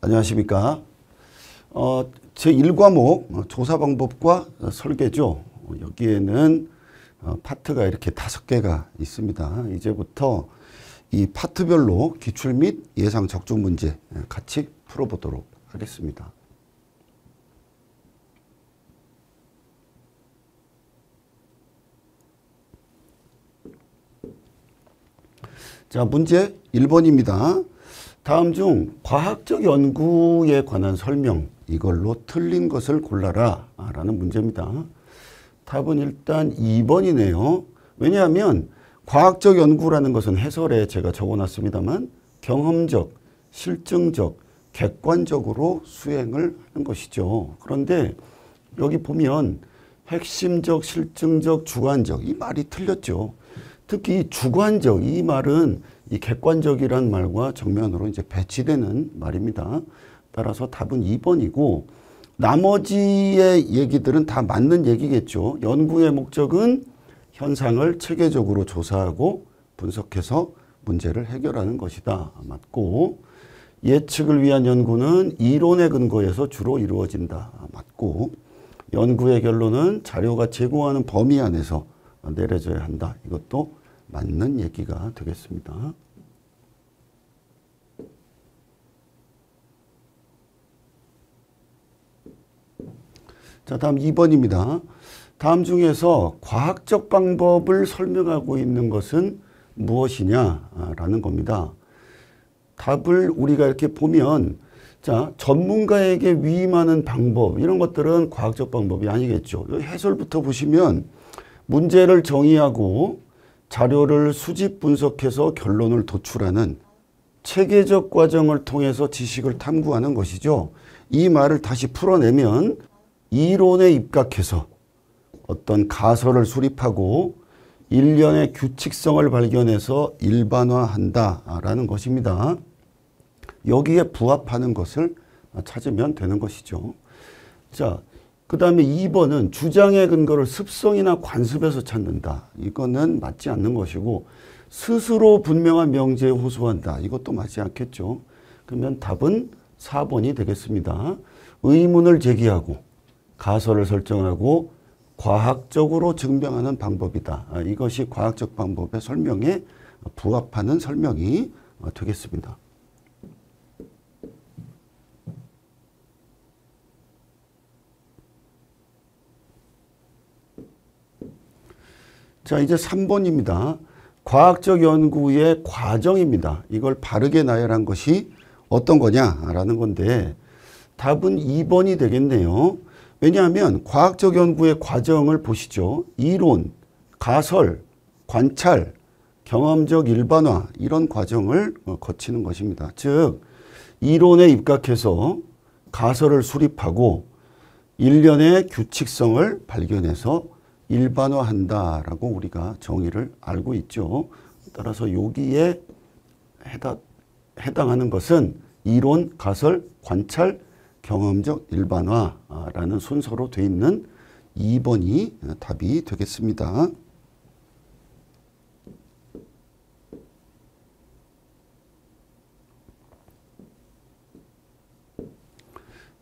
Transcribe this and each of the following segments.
안녕하십니까. 제1과목 조사 방법과 설계죠. 여기에는 파트가 이렇게 5개가 있습니다. 이제부터 이 파트별로 기출 및 예상 적중 문제 같이 풀어보도록 하겠습니다. 자, 문제 1번입니다. 다음 중 과학적 연구에 관한 설명, 이걸로 틀린 것을 골라라 라는 문제입니다. 답은 일단 2번이네요. 왜냐하면 과학적 연구라는 것은 해설에 제가 적어놨습니다만 경험적, 실증적, 객관적으로 수행을 하는 것이죠. 그런데 여기 보면 핵심적, 실증적, 주관적 이 말이 틀렸죠. 특히 주관적 이 말은 이 객관적이란 말과 정면으로 이제 배치되는 말입니다. 따라서 답은 2번이고 나머지의 얘기들은 다 맞는 얘기겠죠. 연구의 목적은 현상을 체계적으로 조사하고 분석해서 문제를 해결하는 것이다. 맞고 예측을 위한 연구는 이론에 근거해서 주로 이루어진다. 맞고 연구의 결론은 자료가 제공하는 범위 안에서 내려져야 한다. 이것도 맞는 얘기가 되겠습니다. 자, 다음 2번입니다. 다음 중에서 과학적 방법을 설명하고 있는 것은 무엇이냐라는 겁니다. 답을 우리가 이렇게 보면 자, 전문가에게 위임하는 방법 이런 것들은 과학적 방법이 아니겠죠. 해설부터 보시면 문제를 정의하고 자료를 수집 분석해서 결론을 도출하는 체계적 과정을 통해서 지식을 탐구하는 것이죠. 이 말을 다시 풀어내면 이론에 입각해서 어떤 가설을 수립하고 일련의 규칙성을 발견해서 일반화한다라는 것입니다. 여기에 부합하는 것을 찾으면 되는 것이죠. 자, 그 다음에 2번은 주장의 근거를 습성이나 관습에서 찾는다. 이거는 맞지 않는 것이고 스스로 분명한 명제에 호소한다. 이것도 맞지 않겠죠. 그러면 답은 4번이 되겠습니다. 의문을 제기하고 가설을 설정하고 과학적으로 증명하는 방법이다. 이것이 과학적 방법의 설명에 부합하는 설명이 되겠습니다. 자, 이제 3번입니다. 과학적 연구의 과정입니다. 이걸 바르게 나열한 것이 어떤 거냐라는 건데 답은 2번이 되겠네요. 왜냐하면 과학적 연구의 과정을 보시죠. 이론, 가설, 관찰, 경험적 일반화 이런 과정을 거치는 것입니다. 즉 이론에 입각해서 가설을 수립하고 일련의 규칙성을 발견해서 일반화한다라고 우리가 정의를 알고 있죠. 따라서 여기에 해당하는 것은 이론, 가설, 관찰, 경험적 일반화라는 순서로 되어 있는 2번이 답이 되겠습니다.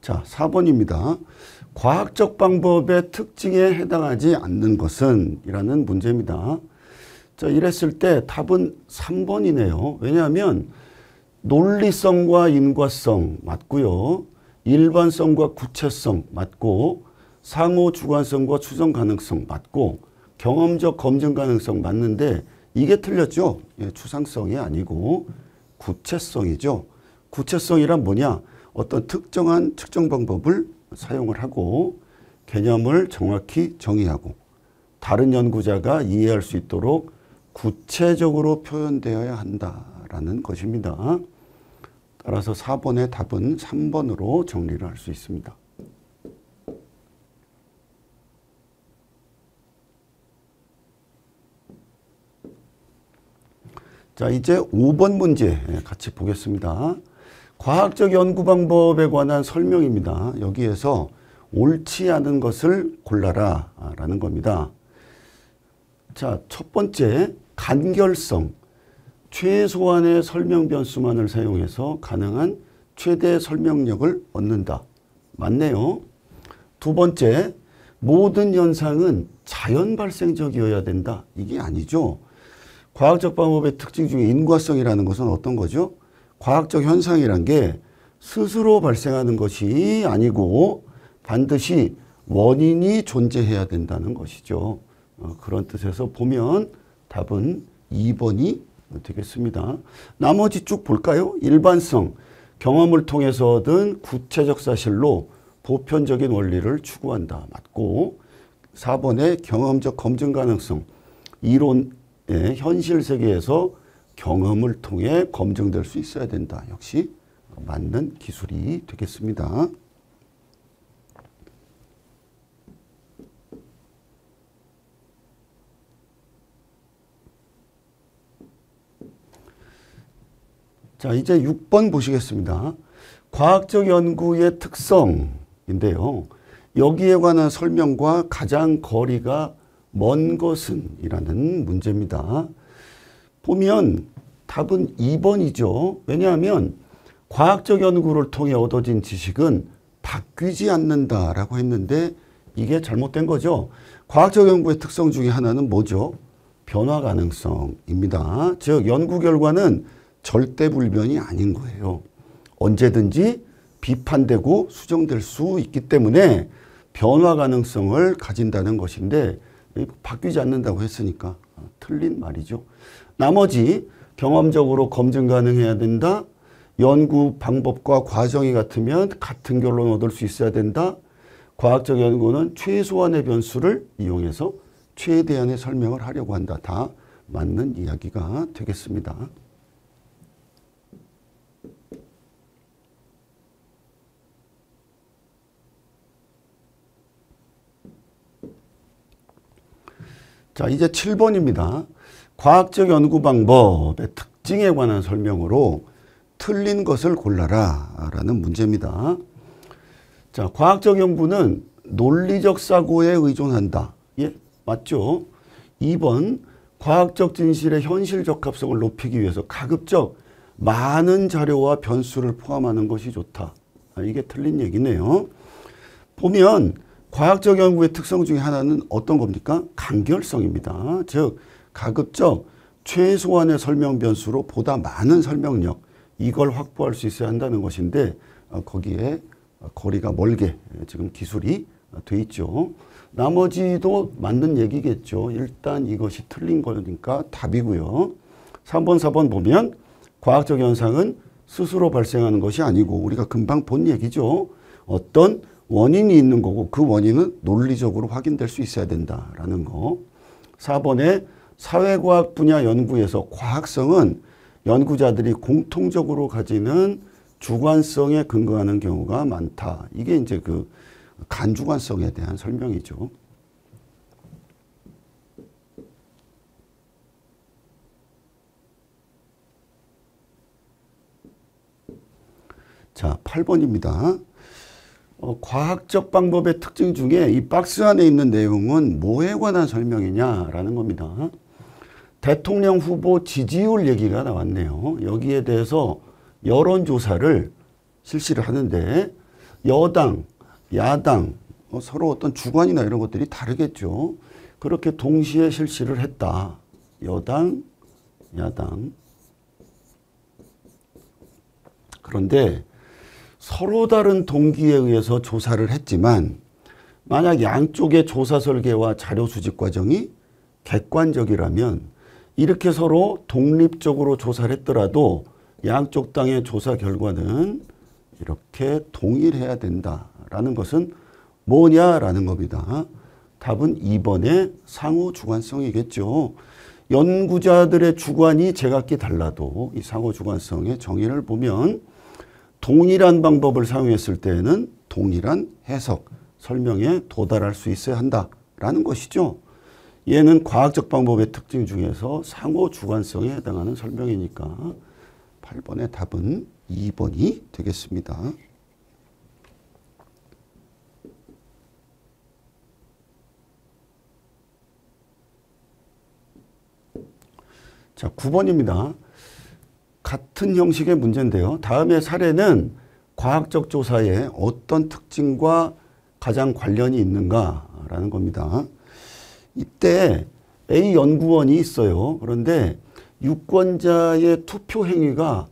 자, 4번입니다. 과학적 방법의 특징에 해당하지 않는 것은 이라는 문제입니다. 자, 이랬을 때 답은 3번이네요. 왜냐하면 논리성과 인과성 맞고요. 일반성과 구체성 맞고 상호 주관성과 추정 가능성 맞고 경험적 검증 가능성 맞는데 이게 틀렸죠. 예, 추상성이 아니고 구체성이죠. 구체성이란 뭐냐? 어떤 특정한 측정 방법을 사용을 하고 개념을 정확히 정의하고 다른 연구자가 이해할 수 있도록 구체적으로 표현되어야 한다라는 것입니다. 따라서 4번의 답은 3번으로 정리를 할 수 있습니다. 자, 이제 5번 문제 같이 보겠습니다. 과학적 연구 방법에 관한 설명입니다. 여기에서 옳지 않은 것을 골라라 라는 겁니다. 자, 첫 번째 간결성. 최소한의 설명 변수만을 사용해서 가능한 최대 설명력을 얻는다. 맞네요. 두 번째, 모든 현상은 자연 발생적이어야 된다. 이게 아니죠. 과학적 방법의 특징 중에 인과성이라는 것은 어떤 거죠? 과학적 현상이란 게 스스로 발생하는 것이 아니고 반드시 원인이 존재해야 된다는 것이죠. 그런 뜻에서 보면 답은 2번이 되겠습니다. 나머지 쭉 볼까요? 일반성, 경험을 통해서 얻은 구체적 사실로 보편적인 원리를 추구한다. 맞고 4번에 경험적 검증 가능성, 이론의 현실 세계에서 경험을 통해 검증될 수 있어야 된다. 역시 맞는 기술이 되겠습니다. 자, 이제 6번 보시겠습니다. 과학적 연구의 특성인데요. 여기에 관한 설명과 가장 거리가 먼 것은 이라는 문제입니다. 보면 답은 2번이죠. 왜냐하면 과학적 연구를 통해 얻어진 지식은 바뀌지 않는다라고 했는데 이게 잘못된 거죠. 과학적 연구의 특성 중에 하나는 뭐죠? 변화 가능성입니다. 즉 연구 결과는 절대 불변이 아닌 거예요. 언제든지 비판되고 수정될 수 있기 때문에 변화 가능성을 가진다는 것인데 바뀌지 않는다고 했으니까 틀린 말이죠. 나머지 경험적으로 검증 가능해야 된다. 연구 방법과 과정이 같으면 같은 결론 얻을 수 있어야 된다. 과학적 연구는 최소한의 변수를 이용해서 최대한의 설명을 하려고 한다. 다 맞는 이야기가 되겠습니다. 자, 이제 7번입니다. 과학적 연구 방법의 특징에 관한 설명으로 틀린 것을 골라라 라는 문제입니다. 자, 과학적 연구는 논리적 사고에 의존한다. 예, 맞죠? 2번, 과학적 진실의 현실 적합성을 높이기 위해서 가급적 많은 자료와 변수를 포함하는 것이 좋다. 이게 틀린 얘기네요. 보면 과학적 연구의 특성 중에 하나는 어떤 겁니까? 간결성입니다. 즉 가급적 최소한의 설명 변수로 보다 많은 설명력, 이걸 확보할 수 있어야 한다는 것인데 거기에 거리가 멀게 지금 기술이 돼 있죠. 나머지도 맞는 얘기겠죠. 일단 이것이 틀린 거니까 답이고요. 3번, 4번 보면 과학적 현상은 스스로 발생하는 것이 아니고 우리가 금방 본 얘기죠. 어떤 원인이 있는 거고 그 원인은 논리적으로 확인될 수 있어야 된다라는 거. 4번에 사회과학 분야 연구에서 과학성은 연구자들이 공통적으로 가지는 주관성에 근거하는 경우가 많다. 이게 이제 그 간주관성에 대한 설명이죠. 자, 8번입니다. 과학적 방법의 특징 중에 이 박스 안에 있는 내용은 뭐에 관한 설명이냐라는 겁니다. 대통령 후보 지지율 얘기가 나왔네요. 여기에 대해서 여론조사를 실시를 하는데 여당, 야당, 서로 어떤 주관이나 이런 것들이 다르겠죠. 그렇게 동시에 실시를 했다. 여당, 야당. 그런데 서로 다른 동기에 의해서 조사를 했지만 만약 양쪽의 조사 설계와 자료 수집 과정이 객관적이라면 이렇게 서로 독립적으로 조사를 했더라도 양쪽 당의 조사 결과는 이렇게 동일해야 된다라는 것은 뭐냐라는 겁니다. 답은 2번의 상호 주관성이겠죠. 연구자들의 주관이 제각기 달라도 이 상호 주관성의 정의를 보면 동일한 방법을 사용했을 때에는 동일한 해석, 설명에 도달할 수 있어야 한다라는 것이죠. 얘는 과학적 방법의 특징 중에서 상호 주관성에 해당하는 설명이니까 8번의 답은 2번이 되겠습니다. 자, 9번입니다. 같은 형식의 문제인데요. 다음의 사례는 과학적 조사에 어떤 특징과 가장 관련이 있는가라는 겁니다. 이때 A 연구원이 있어요. 그런데 유권자의 투표 행위가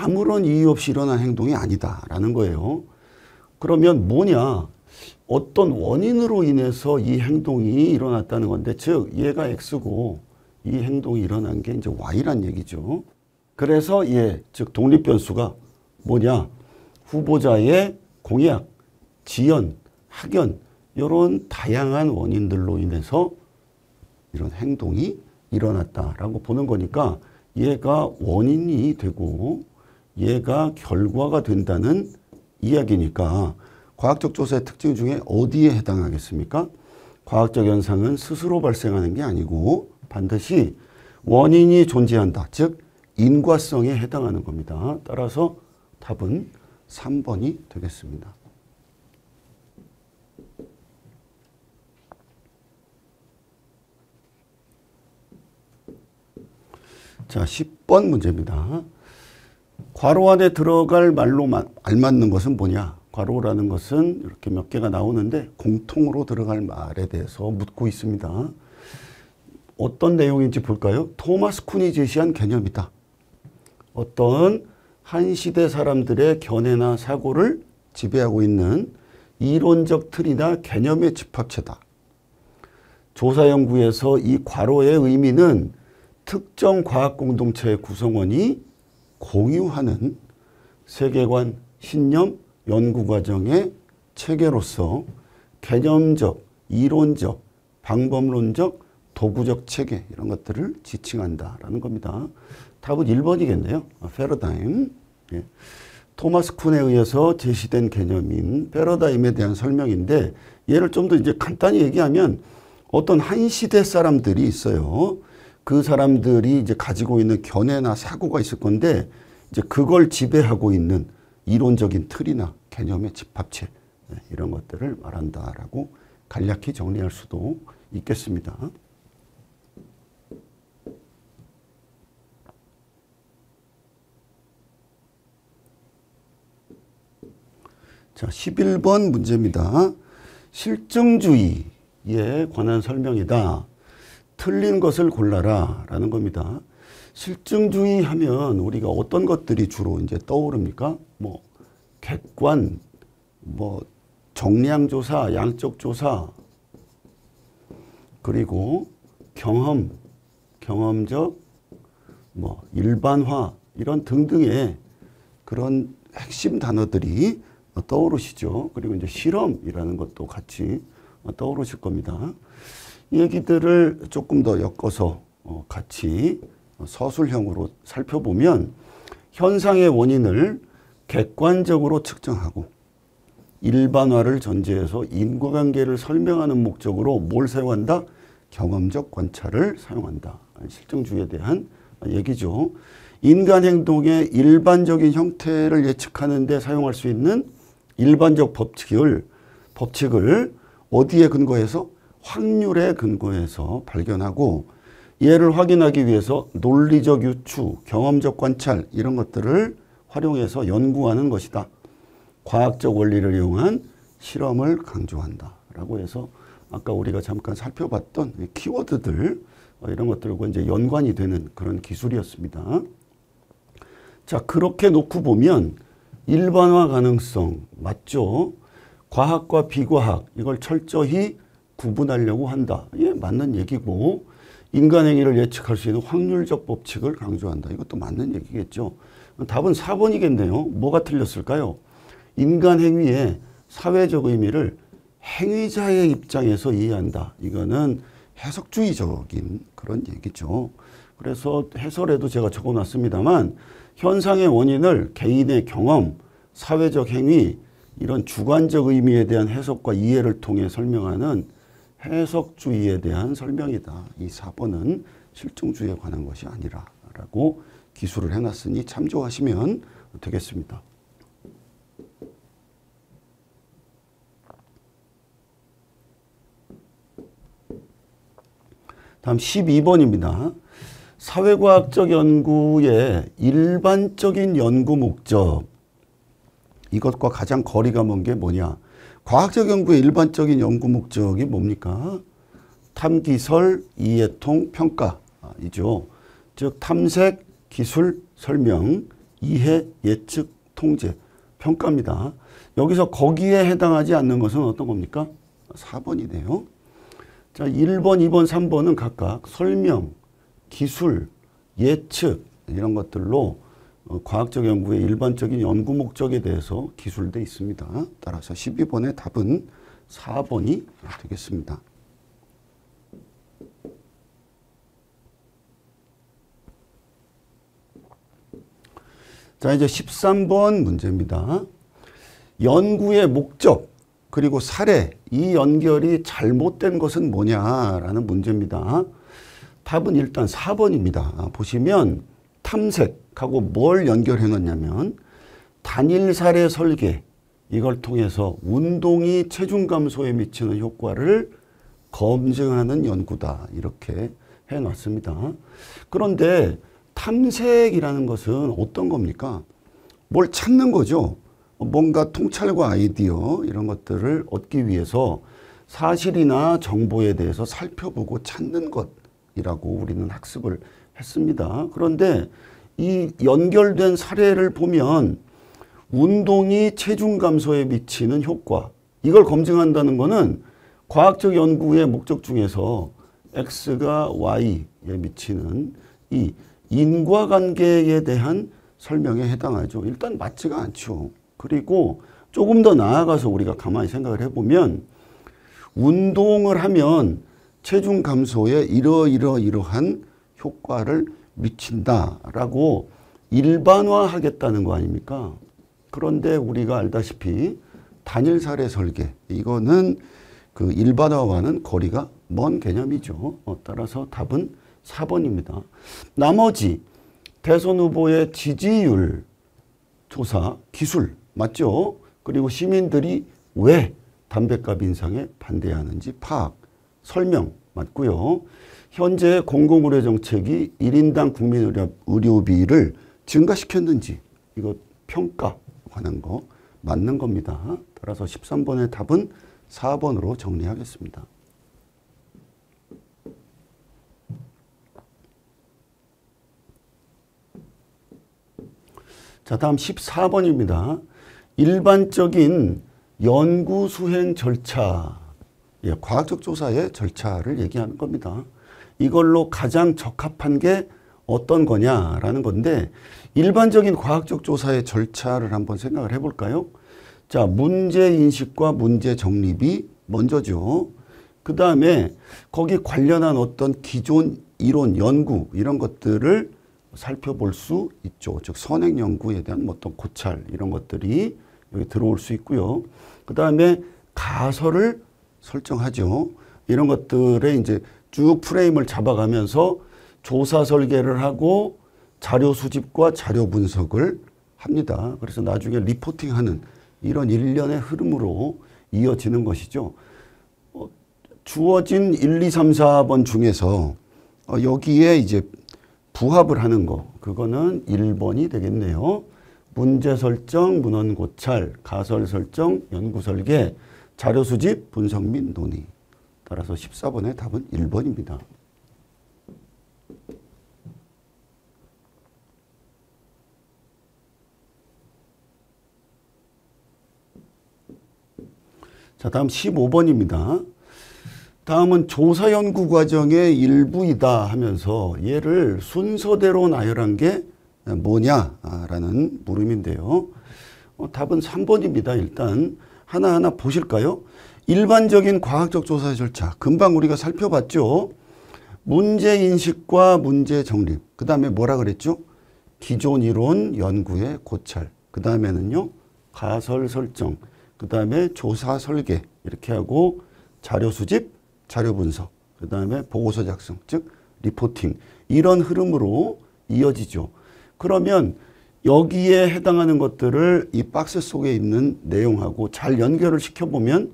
아무런 이유 없이 일어난 행동이 아니다라는 거예요. 그러면 뭐냐? 어떤 원인으로 인해서 이 행동이 일어났다는 건데, 즉 얘가 X고 이 행동이 일어난 게 이제 Y란 얘기죠. 그래서 즉 독립 변수가 뭐냐? 후보자의 공약, 지연, 학연 이런 다양한 원인들로 인해서 이런 행동이 일어났다라고 보는 거니까 얘가 원인이 되고 얘가 결과가 된다는 이야기니까 과학적 조사의 특징 중에 어디에 해당하겠습니까? 과학적 현상은 스스로 발생하는 게 아니고 반드시 원인이 존재한다. 즉 인과성에 해당하는 겁니다. 따라서 답은 3번이 되겠습니다. 자, 10번 문제입니다. 괄호 안에 들어갈 말로 알맞는 것은 뭐냐? 괄호라는 것은 이렇게 몇 개가 나오는데 공통으로 들어갈 말에 대해서 묻고 있습니다. 어떤 내용인지 볼까요? 토마스 쿤이 제시한 개념이다. 어떤 한 시대 사람들의 견해나 사고를 지배하고 있는 이론적 틀이나 개념의 집합체다. 조사 연구에서 이 괄호의 의미는 특정 과학 공동체의 구성원이 공유하는 세계관, 신념, 연구 과정의 체계로서 개념적, 이론적, 방법론적, 도구적 체계 이런 것들을 지칭한다라는 겁니다. 답은 1번이겠네요. 패러다임. 토마스 쿤에 의해서 제시된 개념인 패러다임에 대한 설명인데 얘를 좀 더 이제 간단히 얘기하면 어떤 한 시대 사람들이 있어요. 그 사람들이 이제 가지고 있는 견해나 사고가 있을 건데 이제 그걸 지배하고 있는 이론적인 틀이나 개념의 집합체 이런 것들을 말한다라고 간략히 정리할 수도 있겠습니다. 자, 11번 문제입니다. 실증주의에 관한 설명이다. 틀린 것을 골라라 라는 겁니다. 실증주의 하면 우리가 어떤 것들이 주로 이제 떠오릅니까? 뭐 객관, 뭐 정량조사, 양적조사, 그리고 경험, 경험적, 뭐 일반화 이런 등등의 그런 핵심 단어들이 떠오르시죠. 그리고 이제 실험이라는 것도 같이 떠오르실 겁니다. 이 얘기들을 조금 더 엮어서 같이 서술형으로 살펴보면 현상의 원인을 객관적으로 측정하고 일반화를 전제해서 인과관계를 설명하는 목적으로 뭘 사용한다? 경험적 관찰을 사용한다. 실증주의에 대한 얘기죠. 인간 행동의 일반적인 형태를 예측하는 데 사용할 수 있는 일반적 법칙을 어디에 근거해서? 확률에 근거해서 발견하고 이를 확인하기 위해서 논리적 유추, 경험적 관찰 이런 것들을 활용해서 연구하는 것이다. 과학적 원리를 이용한 실험을 강조한다. 라고 해서 아까 우리가 잠깐 살펴봤던 키워드들 이런 것들과 이제 연관이 되는 그런 기술이었습니다. 자, 그렇게 놓고 보면 일반화 가능성 맞죠? 과학과 비과학 이걸 철저히 구분하려고 한다. 예, 맞는 얘기고 인간 행위를 예측할 수 있는 확률적 법칙을 강조한다. 이것도 맞는 얘기겠죠. 답은 4번이겠네요. 뭐가 틀렸을까요? 인간 행위의 사회적 의미를 행위자의 입장에서 이해한다. 이거는 해석주의적인 그런 얘기죠. 그래서 해설에도 제가 적어놨습니다만 현상의 원인을 개인의 경험, 사회적 행위 이런 주관적 의미에 대한 해석과 이해를 통해 설명하는 해석주의에 대한 설명이다. 이 4번은 실증주의에 관한 것이 아니라 라고 기술을 해놨으니 참조하시면 되겠습니다. 다음 12번입니다. 사회과학적 연구의 일반적인 연구 목적. 이것과 가장 거리가 먼 게 뭐냐? 과학적 연구의 일반적인 연구 목적이 뭡니까? 탐기설, 이해통, 평가이죠. 즉 탐색, 기술, 설명, 이해, 예측, 통제, 평가입니다. 여기서 거기에 해당하지 않는 것은 어떤 겁니까? 4번이네요. 자, 1번, 2번, 3번은 각각 설명, 기술, 예측 이런 것들로 과학적 연구의 일반적인 연구 목적에 대해서 기술되어 있습니다. 따라서 12번의 답은 4번이 되겠습니다. 자, 이제 13번 문제입니다. 연구의 목적 그리고 사례, 이 연결이 잘못된 것은 뭐냐라는 문제입니다. 답은 일단 4번입니다. 보시면 탐색하고 뭘 연결해 놓냐면 단일 사례 설계, 이걸 통해서 운동이 체중 감소에 미치는 효과를 검증하는 연구다. 이렇게 해놨습니다. 그런데 탐색이라는 것은 어떤 겁니까? 뭘 찾는 거죠. 뭔가 통찰과 아이디어 이런 것들을 얻기 위해서 사실이나 정보에 대해서 살펴보고 찾는 것이라고 우리는 학습을 했습니다. 그런데 이 연결된 사례를 보면 운동이 체중 감소에 미치는 효과, 이걸 검증한다는 것은 과학적 연구의 목적 중에서 X가 Y에 미치는 이 인과관계에 대한 설명에 해당하죠. 일단 맞지가 않죠. 그리고 조금 더 나아가서 우리가 가만히 생각을 해보면 운동을 하면 체중 감소에 이러한 효과를 미친다라고 일반화하겠다는 거 아닙니까? 그런데 우리가 알다시피 단일 사례 설계, 이거는 그 일반화와는 거리가 먼 개념이죠. 따라서 답은 4번입니다. 나머지 대선 후보의 지지율 조사, 기술 맞죠? 그리고 시민들이 왜 담뱃값 인상에 반대하는지 파악, 설명 맞고요. 현재 공공의료 정책이 1인당 국민의료비를 증가시켰는지 이거 평가 관한 거 맞는 겁니다. 따라서 13번의 답은 4번으로 정리하겠습니다. 자, 다음 14번입니다. 일반적인 연구 수행 절차, 과학적 조사의 절차를 얘기하는 겁니다. 이걸로 가장 적합한 게 어떤 거냐라는 건데 일반적인 과학적 조사의 절차를 한번 생각을 해볼까요? 자, 문제 인식과 문제 정립이 먼저죠. 그 다음에 거기 관련한 어떤 기존 이론, 연구 이런 것들을 살펴볼 수 있죠. 즉 선행 연구에 대한 어떤 고찰 이런 것들이 여기 들어올 수 있고요. 그 다음에 가설을 설정하죠. 이런 것들에 이제 쭉 프레임을 잡아가면서 조사 설계를 하고 자료 수집과 자료 분석을 합니다. 그래서 나중에 리포팅하는 이런 일련의 흐름으로 이어지는 것이죠. 주어진 1, 2, 3, 4번 중에서 여기에 이제 부합을 하는 거, 그거는 1번이 되겠네요. 문제 설정, 문헌 고찰, 가설 설정, 연구 설계, 자료 수집, 분석 및 논의. 따라서 14번의 답은 1번입니다. 자, 다음 15번입니다. 다음은 조사 연구 과정의 일부이다 하면서 얘를 순서대로 나열한 게 뭐냐라는 물음인데요. 답은 3번입니다. 일단 하나하나 보실까요? 일반적인 과학적 조사 절차, 금방 우리가 살펴봤죠. 문제 인식과 문제 정립, 그 다음에 뭐라 그랬죠? 기존 이론 연구의 고찰, 그 다음에는요 가설 설정, 그 다음에 조사 설계 이렇게 하고 자료 수집, 자료 분석, 그 다음에 보고서 작성, 즉 리포팅, 이런 흐름으로 이어지죠. 그러면 여기에 해당하는 것들을 이 박스 속에 있는 내용하고 잘 연결을 시켜보면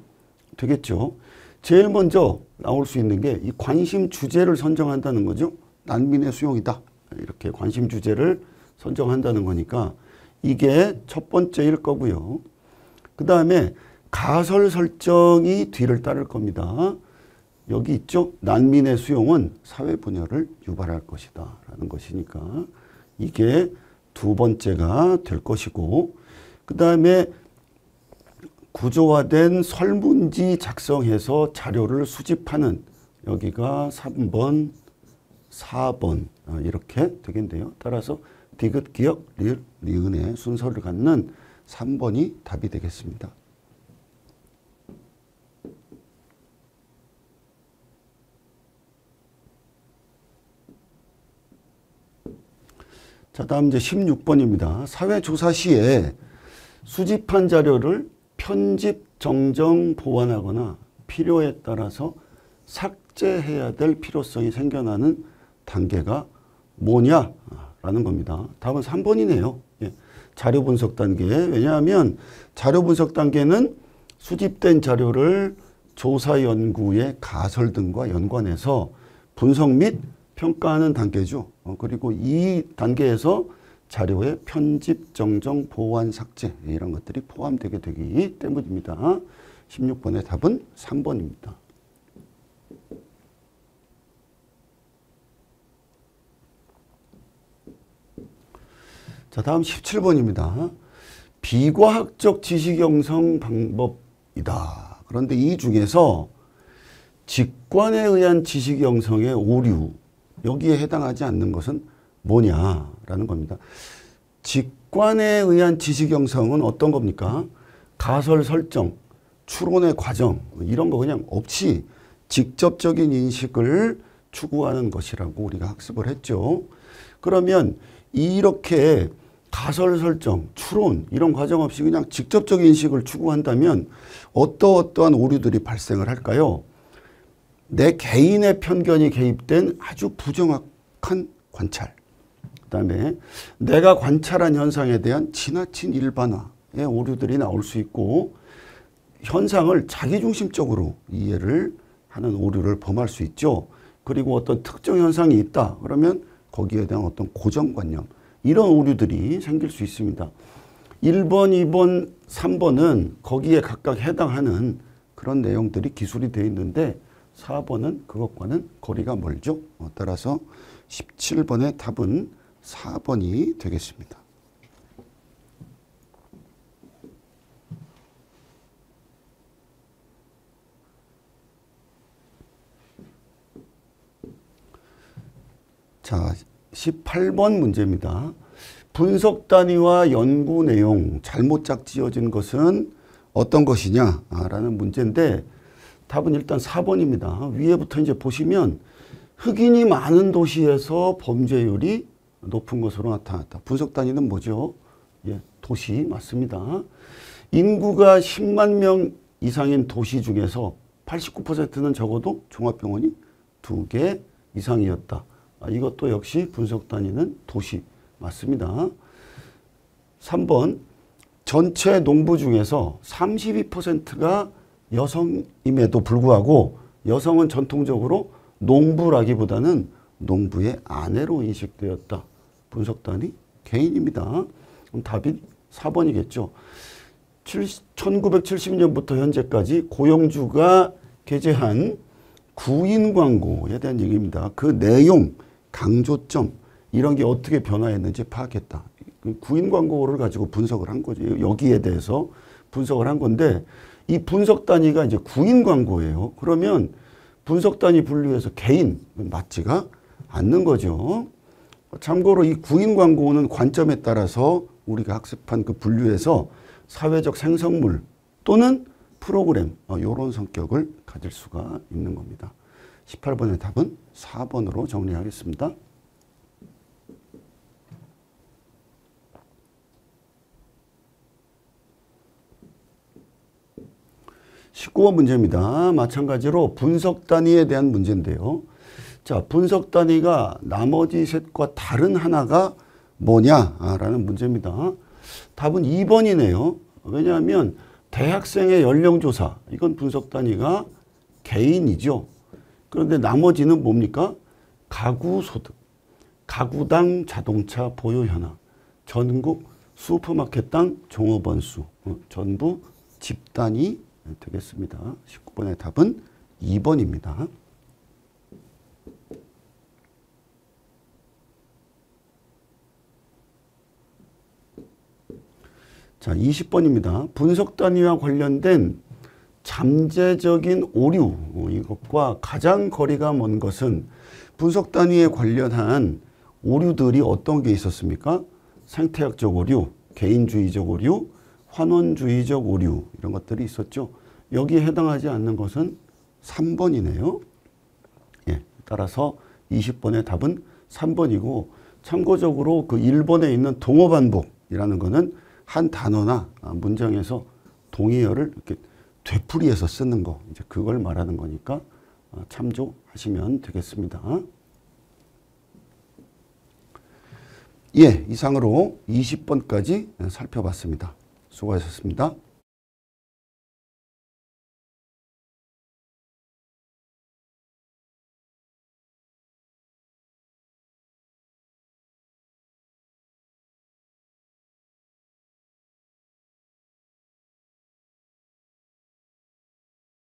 되겠죠. 제일 먼저 나올 수 있는 게 이 관심 주제를 선정한다는 거죠. 난민의 수용이다. 이렇게 관심 주제를 선정한다는 거니까 이게 첫 번째일 거고요. 그 다음에 가설 설정이 뒤를 따를 겁니다. 여기 있죠. 난민의 수용은 사회 분열을 유발할 것이다 라는 것이니까 이게 두 번째가 될 것이고, 그 다음에 구조화된 설문지 작성해서 자료를 수집하는, 여기가 3번, 4번 이렇게 되겠네요. 따라서 디귿, 기역, 리을, 니은의 순서를 갖는 3번이 답이 되겠습니다. 자, 다음 이제 16번입니다. 사회조사 시에 수집한 자료를 편집, 정정, 보완하거나 필요에 따라서 삭제해야 될 필요성이 생겨나는 단계가 뭐냐라는 겁니다. 답은 3번이네요. 예. 자료 분석 단계. 왜냐하면 자료 분석 단계는 수집된 자료를 조사 연구의 가설 등과 연관해서 분석 및 평가하는 단계죠. 그리고 이 단계에서 자료의 편집, 정정, 보완, 삭제 이런 것들이 포함되게 되기 때문입니다. 16번의 답은 3번입니다. 자, 다음 17번입니다. 비과학적 지식 형성 방법이다. 그런데 이 중에서 직관에 의한 지식 형성의 오류, 여기에 해당하지 않는 것은 뭐냐라는 겁니다. 직관에 의한 지식 형성은 어떤 겁니까? 가설 설정, 추론의 과정 이런 거 그냥 없이 직접적인 인식을 추구하는 것이라고 우리가 학습을 했죠. 그러면 이렇게 가설 설정, 추론 이런 과정 없이 그냥 직접적인 인식을 추구한다면 어떠한 오류들이 발생을 할까요? 내 개인의 편견이 개입된 아주 부정확한 관찰, 그 다음에 내가 관찰한 현상에 대한 지나친 일반화의 오류들이 나올 수 있고, 현상을 자기중심적으로 이해를 하는 오류를 범할 수 있죠. 그리고 어떤 특정 현상이 있다 그러면 거기에 대한 어떤 고정관념, 이런 오류들이 생길 수 있습니다. 1번, 2번, 3번은 거기에 각각 해당하는 그런 내용들이 기술이 되어 있는데 4번은 그것과는 거리가 멀죠. 따라서 17번의 답은 4번이 되겠습니다. 자, 18번 문제입니다. 분석 단위와 연구 내용 잘못 짝지어진 것은 어떤 것이냐라는 문제인데 답은 일단 4번입니다. 위에부터 이제 보시면 흑인이 많은 도시에서 범죄율이 높은 것으로 나타났다. 분석 단위는 뭐죠? 예, 도시 맞습니다. 인구가 10만 명 이상인 도시 중에서 89%는 적어도 종합병원이 2개 이상이었다. 이것도 역시 분석 단위는 도시 맞습니다. 3번 전체 농부 중에서 32%가 여성임에도 불구하고 여성은 전통적으로 농부라기보다는 농부의 아내로 인식되었다. 분석 단위 개인입니다. 그럼 답이 4번이겠죠. 1970년부터 현재까지 고용주가 게재한 구인 광고에 대한 얘기입니다. 그 내용, 강조점 이런 게 어떻게 변화했는지 파악했다. 구인 광고를 가지고 분석을 한 거죠. 여기에 대해서 분석을 한 건데 이 분석 단위가 이제 구인 광고예요. 그러면 분석 단위 분류해서 개인 맞지가 않는 거죠. 참고로 이 구인 광고는 관점에 따라서 우리가 학습한 그 분류에서 사회적 생성물 또는 프로그램 이런 성격을 가질 수가 있는 겁니다. 18번의 답은 4번으로 정리하겠습니다. 19번 문제입니다. 마찬가지로 분석 단위에 대한 문제인데요. 자, 분석 단위가 나머지 셋과 다른 하나가 뭐냐라는 문제입니다. 답은 2번이네요. 왜냐하면 대학생의 연령조사, 이건 분석 단위가 개인이죠. 그런데 나머지는 뭡니까? 가구 소득, 가구당 자동차 보유 현황, 전국 슈퍼마켓당 종업원 수, 전부 집단이 되겠습니다. 19번의 답은 2번입니다. 자, 20번입니다. 분석 단위와 관련된 잠재적인 오류, 이것과 가장 거리가 먼 것은 분석 단위에 관련한 오류들이 어떤 게 있었습니까? 생태학적 오류, 개인주의적 오류, 환원주의적 오류, 이런 것들이 있었죠. 여기에 해당하지 않는 것은 3번이네요. 예, 따라서 20번의 답은 3번이고, 참고적으로 그 1번에 있는 동어반복이라는 것은 한 단어나 문장에서 동의어를 이렇게 되풀이해서 쓰는 거, 이제 그걸 말하는 거니까 참조하시면 되겠습니다. 예, 이상으로 20번까지 살펴봤습니다. 수고하셨습니다.